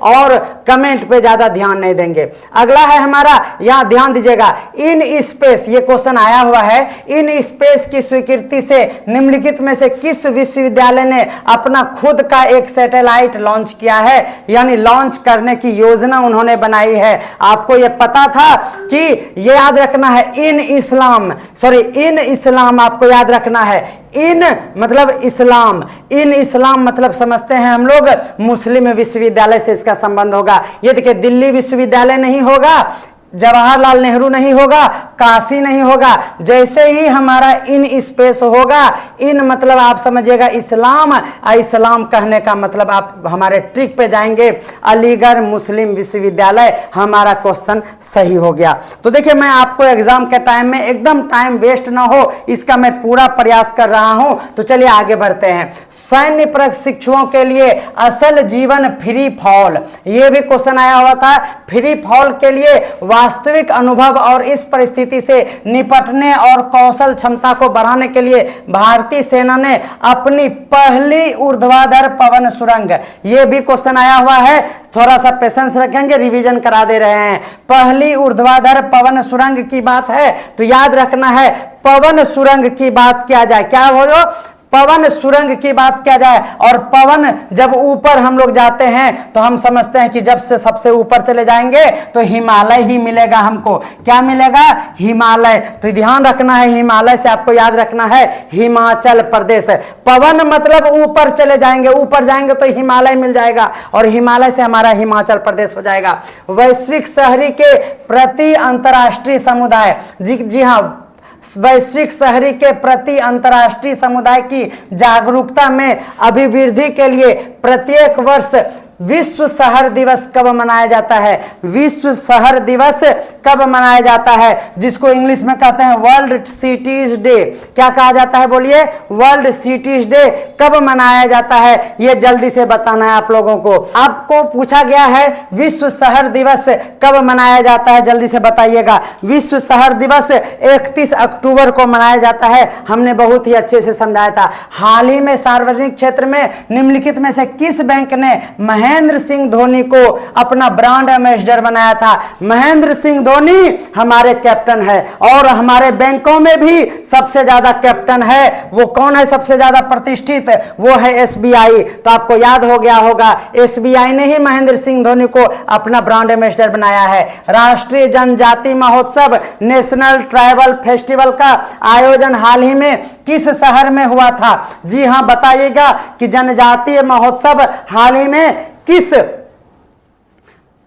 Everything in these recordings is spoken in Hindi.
और कमेंट पे ज्यादा ध्यान नहीं देंगे। अगला है हमारा, यहां ध्यान दीजिएगा, इन स्पेस, ये क्वेश्चन आया हुआ है, इन स्पेस की स्वीकृति से निम्नलिखित में से किस विश्वविद्यालय ने अपना खुद का एक सैटेलाइट लॉन्च किया है, यानी लॉन्च करने की योजना उन्होंने बनाई है। आपको ये पता था कि ये याद रखना है, इन इस्लाम आपको याद रखना है। इन मतलब इस्लाम, इन इस्लाम मतलब समझते हैं हम लोग मुस्लिम विश्वविद्यालय से इसका संबंध होगा। ये देखिए, दिल्ली विश्वविद्यालय नहीं होगा, जवाहरलाल नेहरू नहीं होगा, काशी नहीं होगा। जैसे ही हमारा इन स्पेस होगा, इन मतलब आप समझिएगा इस्लाम, इस्लाम कहने का मतलब आप हमारे ट्रिक पे जाएंगे, अलीगढ़ मुस्लिम विश्वविद्यालय, हमारा क्वेश्चन सही हो गया। तो देखिए, मैं आपको एग्जाम के टाइम में एकदम टाइम वेस्ट ना हो, इसका मैं पूरा प्रयास कर रहा हूं। तो चलिए आगे बढ़ते हैं। सैन्य प्रशिक्षुओं के लिए असल जीवन फ्री फॉल, ये भी क्वेश्चन आया हुआ था। फ्री फॉल के लिए वास्तविक अनुभव और इस परिस्थिति से निपटने और कौशल क्षमता को बढ़ाने के लिए भारतीय सेना ने अपनी पहली ऊर्ध्वाधर पवन सुरंग, यह भी क्वेश्चन आया हुआ है, थोड़ा सा पेशेंस रखेंगे, रिवीजन करा दे रहे हैं। पहली ऊर्ध्वाधर पवन सुरंग की बात है तो याद रखना है, पवन सुरंग की बात किया जाए, क्या बोलो, पवन सुरंग की बात किया जाए। और पवन जब ऊपर हम लोग जाते हैं तो हम समझते हैं कि जब से सबसे ऊपर चले जाएंगे तो हिमालय ही मिलेगा हमको। क्या मिलेगा? हिमालय। तो ध्यान रखना है, हिमालय से आपको याद रखना है हिमाचल प्रदेश। पवन मतलब ऊपर चले जाएंगे, ऊपर जाएंगे तो हिमालय मिल जाएगा और हिमालय से हमारा हिमाचल प्रदेश हो जाएगा। वैश्विक शहरी के प्रति अंतर्राष्ट्रीय समुदाय, जी हाँ, वैश्विक शहरी के प्रति अंतर्राष्ट्रीय समुदाय की जागरूकता में अभिवृद्धि के लिए प्रत्येक वर्ष विश्व शहर दिवस कब मनाया जाता है? विश्व शहर दिवस कब मनाया जाता है, जिसको इंग्लिश में कहते हैं वर्ल्ड सिटीज डे। क्या कहा जाता है बोलिए? वर्ल्ड सिटीज डे कब मनाया जाता है, ये जल्दी से बताना है आप लोगों को। आपको पूछा गया है विश्व शहर दिवस कब मनाया जाता है, जल्दी से बताइएगा। विश्व शहर दिवस 31 अक्टूबर को मनाया जाता है। हमने बहुत ही अच्छे से समझाया था। हाल ही में सार्वजनिक क्षेत्र में निम्नलिखित में से किस बैंक ने महेंद्र सिंह धोनी को अपना ब्रांड एम्बेसडर बनाया था? महेंद्र सिंह धोनी हमारे कैप्टन है और हमारे बैंकों में भी सबसे ज्यादा कैप्टन है। वो कौन है सबसे ज्यादा प्रतिष्ठित? वो है एसबीआई। तो आपको याद हो गया होगा, एसबीआई ने ही महेंद्र सिंह धोनी को अपना ब्रांड एम्बेसडर बनाया है। राष्ट्रीय जनजाति महोत्सव, नेशनल ट्राइबल फेस्टिवल का आयोजन हाल ही में किस शहर में हुआ था? जी हां, बताइएगा कि जनजातीय महोत्सव हाल ही में किस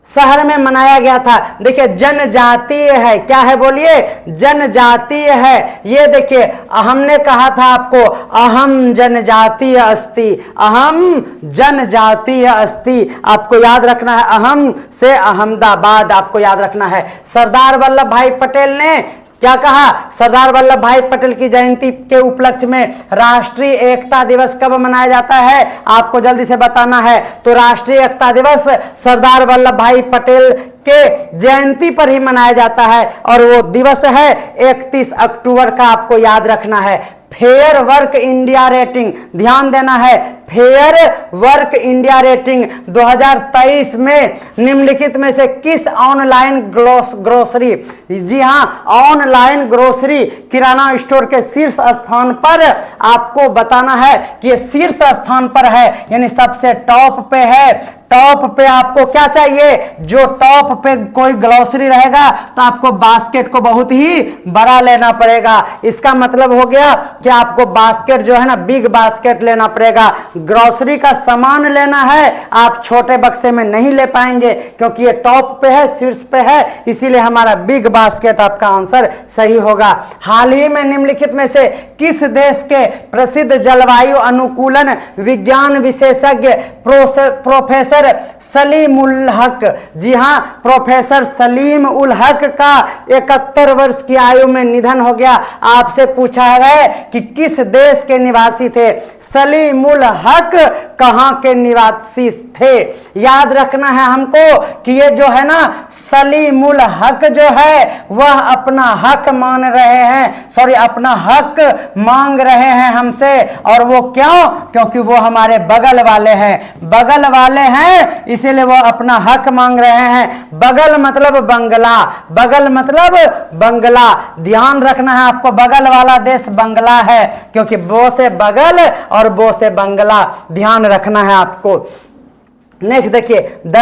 शहर में मनाया गया था? देखिए, जनजातीय है। क्या है बोलिए? जनजातीय है। ये देखिए, हमने कहा था आपको अहम जनजातीय अस्ति, अहम जनजातीय अस्ति, आपको याद रखना है। अहम से अहमदाबाद आपको याद रखना है। सरदार वल्लभ भाई पटेल ने क्या कहा? सरदार वल्लभ भाई पटेल की जयंती के उपलक्ष्य में राष्ट्रीय एकता दिवस कब मनाया जाता है? आपको जल्दी से बताना है। तो राष्ट्रीय एकता दिवस सरदार वल्लभ भाई पटेल के जयंती पर ही मनाया जाता है और वो दिवस है 31 अक्टूबर का, आपको याद रखना है। फेयर वर्क इंडिया रेटिंग, ध्यान देना है, फेयर वर्क इंडिया रेटिंग 2023 में निम्नलिखित में से किस ऑनलाइन ग्रोसरी, जी हां, ऑनलाइन ग्रोसरी किराना स्टोर के शीर्ष स्थान पर आपको बताना है कि ये शीर्ष स्थान पर है, यानी सबसे टॉप पे है। टॉप पे आपको क्या चाहिए? जो टॉप पे कोई ग्रोसरी रहेगा तो आपको बास्केट को बहुत ही बड़ा लेना पड़ेगा। इसका मतलब हो गया कि आपको बास्केट जो है ना, बिग बास्केट लेना पड़ेगा। ग्रोसरी का सामान लेना है, आप छोटे बक्से में नहीं ले पाएंगे क्योंकि ये टॉप पे है, शीर्ष पे है, इसीलिए हमारा बिग बास्केट आपका आंसर सही होगा। हाल ही में निम्नलिखित में से किस देश के प्रसिद्ध जलवायु अनुकूलन विज्ञान विशेषज्ञ प्रोफेसर सलीम उल हक, जी हां, प्रोफेसर सलीम उल हक का 71 वर्ष की आयु में निधन हो गया। आपसे पूछा है कि किस देश के निवासी थे? सलीम उल हक कहां के निवासी थे? याद रखना है हमको कि ये जो है ना, सलीम उल हक जो है वह अपना हक मान रहे हैं, सॉरी, अपना हक मांग रहे हैं हमसे। और वो क्यों? क्योंकि वो हमारे बगल वाले हैं, बगल वाले हैं हैं, इसीलिए वो अपना हक मांग रहे हैं। बगल मतलब बंगला, बगल मतलब बंगला, ध्यान रखना है आपको, बगल वाला देश बंगला है, क्योंकि बो से बगल और बो से बंगला, ध्यान रखना है आपको। नेक्स्ट देखिए, the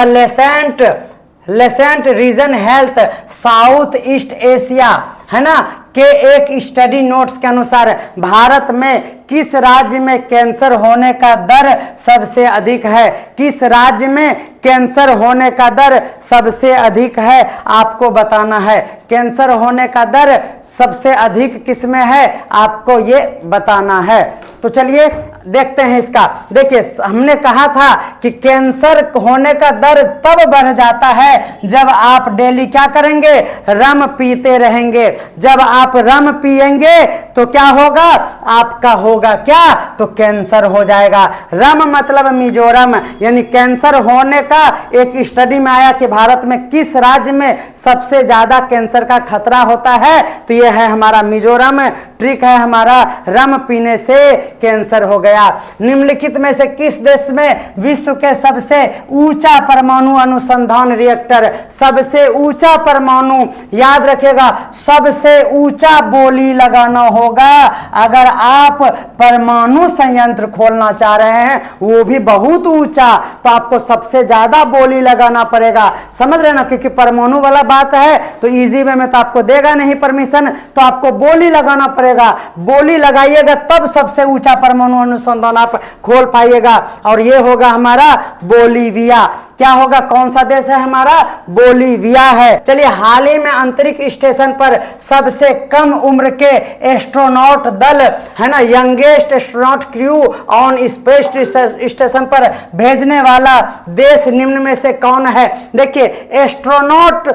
Lancet region health South East Asia, है ना, के एक स्टडी नोट्स के अनुसार भारत में किस राज्य में कैंसर होने का दर सबसे अधिक है? किस राज्य में कैंसर होने का दर सबसे अधिक है, आपको बताना है। कैंसर होने का दर सबसे अधिक किस में है, आपको ये बताना है। तो चलिए देखते हैं इसका। देखिए, हमने कहा था कि कैंसर होने का दर तब बढ़ जाता है जब आप डेली क्या करेंगे, रम पीते रहेंगे। जब आप रम पिएंगे तो क्या होगा, आपका होगा क्या, तो कैंसर हो जाएगा। रम मतलब मिजोरम, यानी कैंसर होने का एक स्टडी में आया कि भारत में किस राज्य में सबसे ज्यादा कैंसर का खतरा होता है, तो यह है हमारा मिजोरम। ट्रिक है हमारा, रम पीने से कैंसर हो गया। निम्नलिखित में से किस देश में विश्व के सबसे ऊंचा परमाणु अनुसंधान रिएक्टर, सबसे ऊंचा परमाणु, याद रखिएगा, सबसे ऊंचा बोली लगाना होगा। अगर आप परमाणु संयंत्र खोलना चाह रहे हैं, वो भी बहुत ऊंचा, तो आपको सबसे ज्यादा बोली लगाना पड़ेगा। समझ रहे ना, क्योंकि परमाणु वाला बात है तो इजी वे में तो आपको देगा नहीं परमिशन, तो आपको बोली लगाना पड़ेगा। बोली लगाइएगा तब सबसे ऊंचा परमाणु अनुसंधान आप खोल पाइएगा, और ये होगा हमारा बोलीविया। क्या होगा, कौन सा देश है हमारा, बोलीविया है। चलिए, हाल ही में अंतरिक्ष स्टेशन पर सबसे कम उम्र के एस्ट्रोनॉट दल, है ना, youngest astronaut crew on space station पर भेजने वाला देश निम्न में से कौन है? देखिए, एस्ट्रोनॉट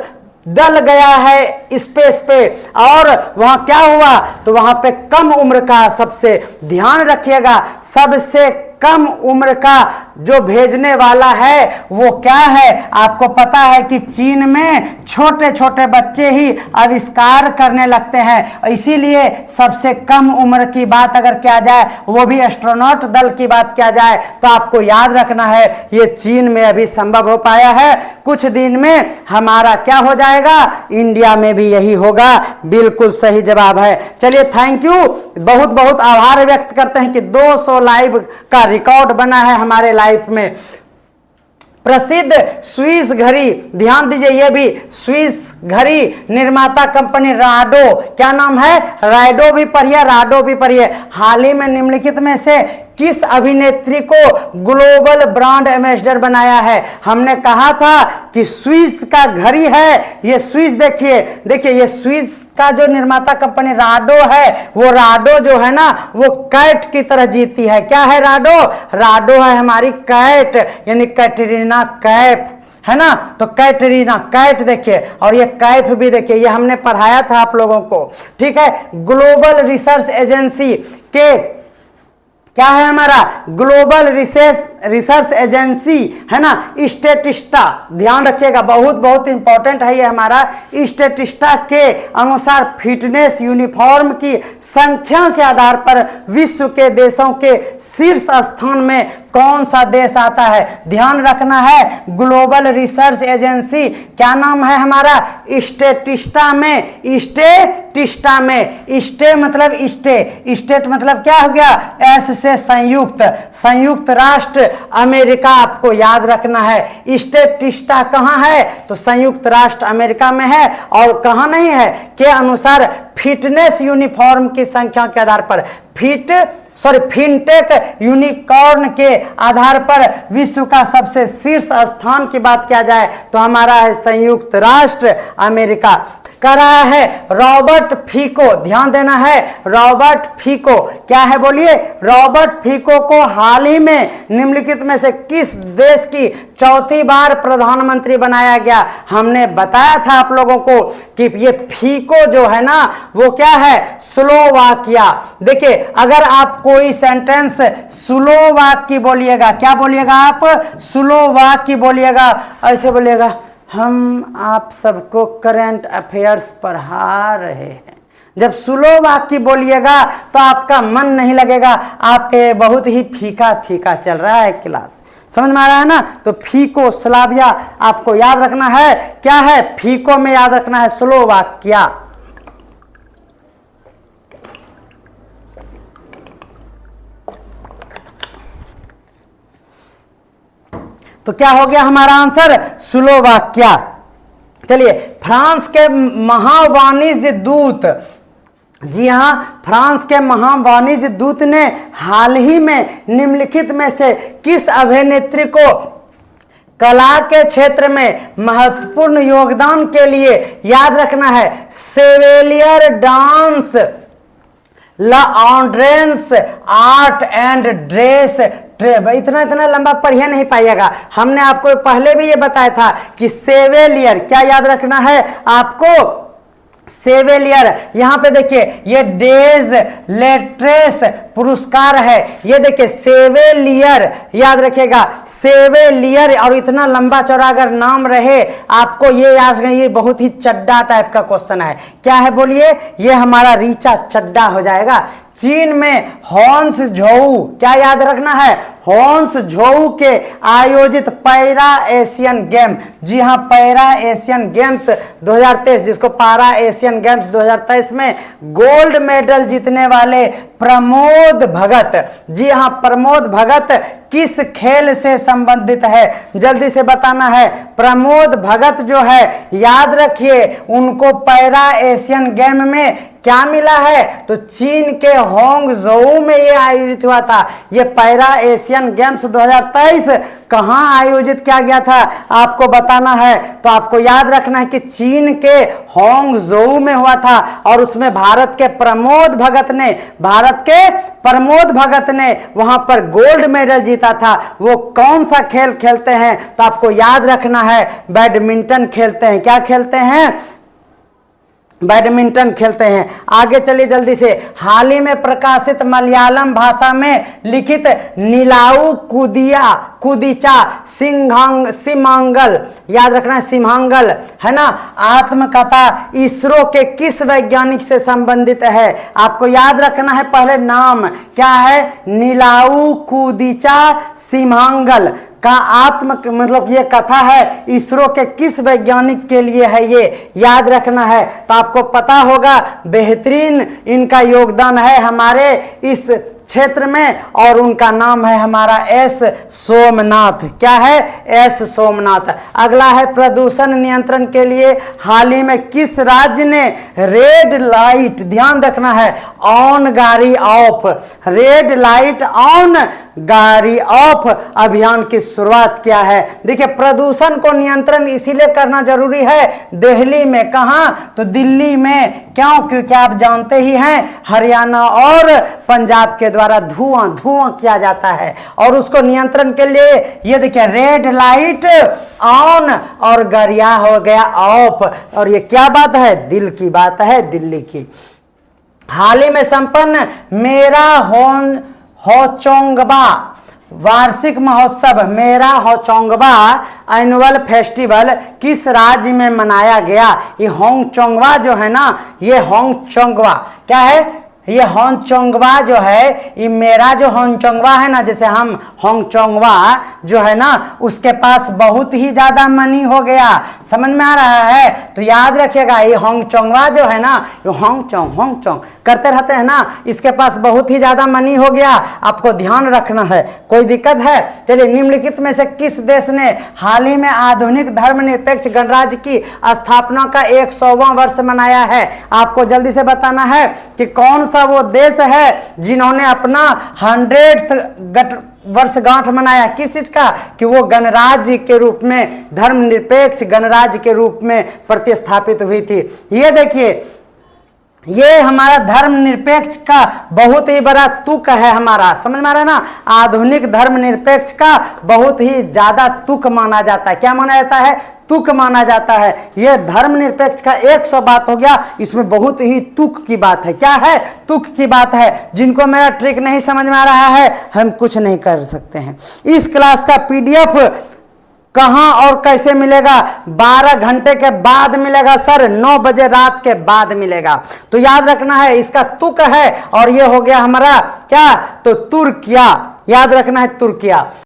दल गया है स्पेस पे, और वहां क्या हुआ, तो वहां पे कम उम्र का, सबसे ध्यान रखिएगा, सबसे कम उम्र का जो भेजने वाला है वो क्या है, आपको पता है कि चीन में छोटे छोटे बच्चे ही आविष्कार करने लगते हैं, इसीलिए सबसे कम उम्र की बात अगर किया जाए, वो भी एस्ट्रोनॉट दल की बात किया जाए, तो आपको याद रखना है ये चीन में अभी संभव हो पाया है। कुछ दिन में हमारा क्या हो जाएगा, इंडिया में भी यही होगा। बिल्कुल सही जवाब है। चलिए, थैंक यू, बहुत बहुत आभार व्यक्त करते हैं कि 200 लाइव का रिकॉर्ड बना है हमारे लाइफ में। प्रसिद्ध स्विस घड़ी, ध्यान दीजिए, ये भी स्विस घड़ी निर्माता कंपनी राडो, क्या नाम है, राडो भी पढ़िए, राडो भी पढ़िए। हाल ही में निम्नलिखित में से किस अभिनेत्री को ग्लोबल ब्रांड एम्बेसडर बनाया है? हमने कहा था कि स्विस का घड़ी है, ये स्विस, देखिए देखिए, ये स्विस का जो निर्माता कंपनी राडो है, वो राडो जो है ना, वो कैट की तरह जीती है। क्या है राडो? राडो है हमारी कैट, यानी कैटरीना कैफ, है ना, तो कैटरीना कैट देखिए, और ये कैफ भी देखिए, ये हमने पढ़ाया था आप लोगों को, ठीक है। ग्लोबल रिसर्च एजेंसी के, क्या है हमारा, ग्लोबल रिसर्च एजेंसी, है ना, स्टेटिस्टा, ध्यान रखिएगा, बहुत बहुत इंपॉर्टेंट है ये हमारा। स्टेटिस्टा के अनुसार फिटनेस यूनिफॉर्म की संख्या के आधार पर विश्व के देशों के शीर्ष स्थान में कौन सा देश आता है? ध्यान रखना है, ग्लोबल रिसर्च एजेंसी, क्या नाम है हमारा, स्टेटिस्टा में, स्टेटिस्टा में, स्टे मतलब स्टे, स्टेट मतलब क्या हो गया, एस से संयुक्त, संयुक्त राष्ट्र अमेरिका, आपको याद रखना है। स्टेटिस्टा कहाँ है, तो संयुक्त राष्ट्र अमेरिका में है, और कहाँ नहीं है, के अनुसार फिटनेस यूनिफॉर्म की संख्या के आधार पर, फिनटेक यूनिकॉर्न के आधार पर विश्व का सबसे शीर्ष स्थान की बात किया जाए तो हमारा है संयुक्त राष्ट्र अमेरिका। कर रहा है रॉबर्ट फीको, ध्यान देना है, रॉबर्ट फीको क्या है बोलिए, रॉबर्ट फीको को हाल ही में निम्नलिखित में से किस देश की चौथी बार प्रधानमंत्री बनाया गया? हमने बताया था आप लोगों को कि ये फीको जो है ना वो क्या है, स्लोवाकिया। देखिए अगर आप कोई सेंटेंस स्लोवाक की बोलिएगा, क्या बोलिएगा आप, स्लोवाक की बोलिएगा, ऐसे बोलिएगा, हम आप सबको करंट अफेयर्स पढ़ा रहे हैं। जब स्लोवाक की बोलिएगा तो आपका मन नहीं लगेगा, आपके बहुत ही फीका फीका चल रहा है क्लास, समझ में आ रहा है ना। तो फीको स्लाविया आपको याद रखना है, क्या है फीको में याद रखना है स्लोवाकिया। तो क्या हो गया हमारा आंसर स्लोवाकिया। चलिए फ्रांस के महावाणिज्य दूत, जी हां फ्रांस के महावाणिज्य दूत ने हाल ही में निम्नलिखित में से किस अभिनेत्री को कला के क्षेत्र में महत्वपूर्ण योगदान के लिए याद रखना है, सेवेलियर डांस, लॉन्ड्रेंस आर्ट एंड ड्रेस ट्रेब। इतना लंबा पढ़िए नहीं पाइएगा, हमने आपको पहले भी ये बताया था कि सेवेलियर, क्या याद रखना है आपको, सेवेलियर। यहां पे देखिए ये डेज लेट्रेस पुरस्कार है, ये देखिए सेवेलियर याद रखिएगा, सेवेलियर। और इतना लंबा चौड़ा अगर नाम रहे आपको ये याद रखिए, ये बहुत ही चड्डा टाइप का क्वेश्चन है। क्या है बोलिए, ये हमारा रीचा चड्डा हो जाएगा। चीन में हॉन्स झोऊ, क्या याद रखना है, हॉन्स झोऊ के आयोजित पैरा एशियन गेम, जी हां पैरा एशियन गेम्स 2023, जिसको पारा एशियन गेम्स 2023 में गोल्ड मेडल जीतने वाले प्रमोद भगत, जी हां प्रमोद भगत किस खेल से संबंधित है, जल्दी से बताना है। प्रमोद भगत जो है याद रखिए उनको पैरा एशियन गेम में क्या मिला है, तो चीन के होंगझोऊ में ये आयोजित हुआ था। ये पैरा एशियन गेम्स 2023 कहां आयोजित किया गया था आपको बताना है। तो आपको याद रखना है कि चीन के होंगझोऊ में हुआ था और उसमें भारत के प्रमोद भगत ने वहां पर गोल्ड मेडल जीता था। वो कौन सा खेल खेलते हैं, तो आपको याद रखना है बैडमिंटन खेलते हैं। क्या खेलते हैं, बैडमिंटन खेलते हैं। आगे चलिए जल्दी से, हाल ही में प्रकाशित मलयालम भाषा में लिखित नीलाऊ कुदीचा सिमांगल, याद रखना है सिमांगल है ना, आत्मकथा इसरो के किस वैज्ञानिक से संबंधित है, आपको याद रखना है पहले नाम क्या है, नीलाऊ कुदीचा सिमांगल का मतलब ये कथा है इसरो के किस वैज्ञानिक के लिए है, ये याद रखना है। तो आपको पता होगा बेहतरीन इनका योगदान है हमारे इस क्षेत्र में और उनका नाम है हमारा एस सोमनाथ। क्या है, एस सोमनाथ। अगला है प्रदूषण नियंत्रण के लिए हाल ही में किस राज्य ने रेड लाइट, ध्यान रखना है, ऑन गाड़ी ऑफ, रेड लाइट ऑन गाड़ी ऑफ अभियान की शुरुआत किया है। देखिए प्रदूषण को नियंत्रण इसीलिए करना जरूरी है दिल्ली में, कहां, तो दिल्ली में। क्यों, क्योंकि आप जानते ही हैं हरियाणा और पंजाब के द्वारा धुआं किया जाता है और उसको नियंत्रण के लिए ये देखिए रेड लाइट ऑन और गरिया हो गया ऑफ। और ये क्या बात है, दिल की बात है, दिल्ली की। हाल ही में संपन्न मेरा होचोंगबा वार्षिक महोत्सव, मेरा होचोंगबा एनुअल फेस्टिवल किस राज्य में मनाया गया। ये होंगचोंगवा जो है ना, ये होंगचोंगवा क्या है, ये होंगचोंगवा जो है, ये मेरा जो होंगचोंगवा है ना, जैसे हम होंगचोंगवा जो है ना उसके पास बहुत ही ज्यादा मनी हो गया, समझ में आ रहा है। तो याद रखिएगा ये होंगचोंगवा जो है ना, ये होंगचोंग करते रहते हैं ना, इसके पास बहुत ही ज्यादा मनी हो गया, आपको ध्यान रखना है। कोई दिक्कत है, चलिए निम्नलिखित में से किस देश ने हाल ही में आधुनिक धर्मनिरपेक्ष गणराज्य की स्थापना का 100वां वर्ष मनाया है, आपको जल्दी से बताना है कि कौन वो देश है जिन्होंने अपना 100th वर्षगांठ मनाया, किस चीज का, कि वो गणराज्य के रूप में, धर्मनिरपेक्ष गणराज्य के रूप में प्रतिस्थापित हुई थी। ये देखिए ये हमारा धर्मनिरपेक्ष का बहुत ही बड़ा तुक है हमारा, समझ में आ रहा है ना, आधुनिक धर्मनिरपेक्ष का बहुत ही ज्यादा तुक माना जाता है। क्या माना जाता है, तुक माना जाता है। यह धर्मनिरपेक्ष का 100 बात हो गया, इसमें बहुत ही तुक की बात है। क्या है, तुक की बात है। जिनको मेरा ट्रिक नहीं समझ में आ रहा है हम कुछ नहीं कर सकते हैं। इस क्लास का पीडीएफ कहां और कैसे मिलेगा, 12 घंटे के बाद मिलेगा सर, 9 बजे रात के बाद मिलेगा। तो याद रखना है इसका तुक है और ये हो गया हमारा क्या, तो तुर्किया, याद रखना है तुर्किया।